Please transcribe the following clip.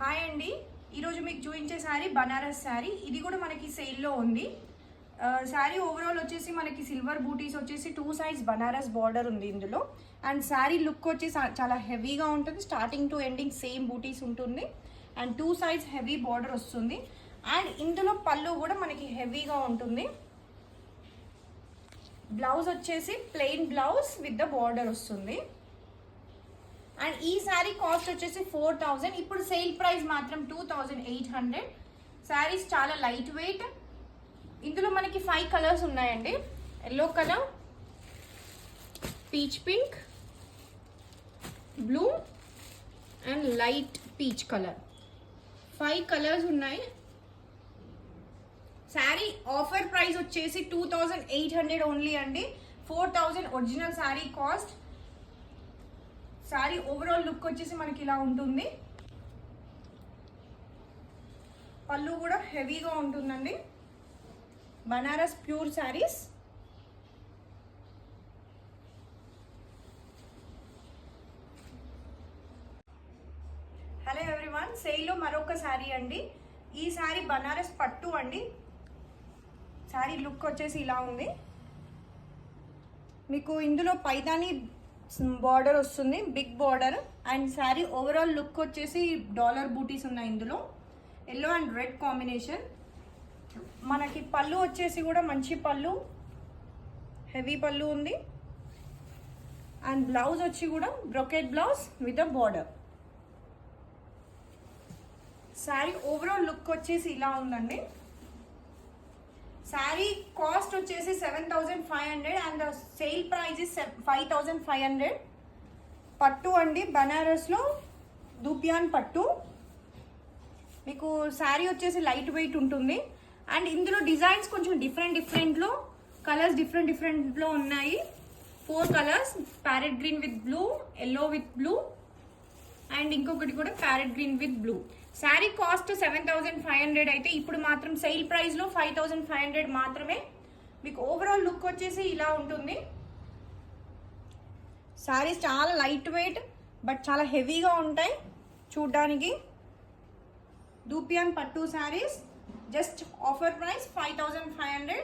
Hi అండి, ఈరోజు మీకు చూపించే శారీ బనారస్ శారీ. ఇది కూడా మనకి సేల్లో ఉంది. శారీ ఓవరాల్ వచ్చేసి మనకి సిల్వర్ బూటీస్ వచ్చేసి 2 సైడ్స్ బనారస్ బార్డర్ ఉంది ఇందులో. అండ్ శారీ లుక్ వచ్చేసి చాలా హెవీగా ఉంటుంది. స్టార్టింగ్ టు ఎండింగ్ సేమ్ బూటీస్ ఉంటుంది. అండ్ 2 సైడ్స్ హెవీ బార్డర్ వస్తుంది. అండ్ ఇందులో పళ్ళు కూడా మనకి హెవీగా ఉంటుంది. బ్లౌజ్ వచ్చేసి plain blouse with the border వస్తుంది. అండ్ ఈ శారీ కాస్ట్ వచ్చేసి 4000. ఇప్పుడు సేల్ ప్రైస్ మాత్రం 2800. శారీస్ చాలా లైట్ వెయిట్. ఇందులో మనకి 5 కలర్స్ ఉన్నాయండి. Yellow colour, peach pink, blue and light peach colour. 5 colours ఉన్నాయి. శారీ ఆఫర్ ప్రైస్ వచ్చేసి 2800 ఓన్లీ అండి. 4000 original sari cost. Sari overall look వచ్చేసి మనకి ఇలా ఉంటుంది. పళ్ళు కూడా హెవీగా ఉంటుందండి. Banaras pure saris. Hello everyone, సేల్లో మరొక శారీ అండి. ఈ శారీ బనారస్ పట్టు అండి. శారీ లుక్ వచ్చేసి ఇలా ఉంది. మీకు ఇందులో పైతాని బార్డర్ వస్తుంది, big border. And sari overall look వచ్చేసి డాలర్ బూటీస్ ఉన్నాయి ఇందులో. Yellow and red combination. మనకి పళ్ళు వచ్చేసి కూడా మంచి పళ్ళు, హెవీ పళ్ళు ఉంది. అండ్ బ్లౌజ్ వచ్చి కూడా brocade blouse with a border. Sari overall look వచ్చేసి ఇలా ఉందండి. శారీ కాస్ట్ వచ్చేసి 7500 అండ్ సేల్ ప్రైస్ ఇస్ 5500. పట్టు అండి, బనారస్లో దూపియాన్ పట్టు. మీకు శారీ వచ్చేసి లైట్ వెయిట్ ఉంటుంది. అండ్ ఇందులో డిజైన్స్ కొంచెం డిఫరెంట్లో, కలర్స్ డిఫరెంట్లో ఉన్నాయి. 4 colours, parrot green with blue, yellow with blue and ఇంకొకటి కూడా parrot green with blue. Sari cost 7500 అయితే ఇప్పుడు మాత్రం సేల్ ప్రైస్లో 5500 మాత్రమే. మీకు ఓవరాల్ లుక్ వచ్చేసి ఇలా ఉంటుంది. శారీస్ చాలా లైట్ వెయిట్ బట్ చాలా హెవీగా ఉంటాయి చూడ్డానికి. దూపియాన్ పట్టు శారీస్. Just offer price 5500.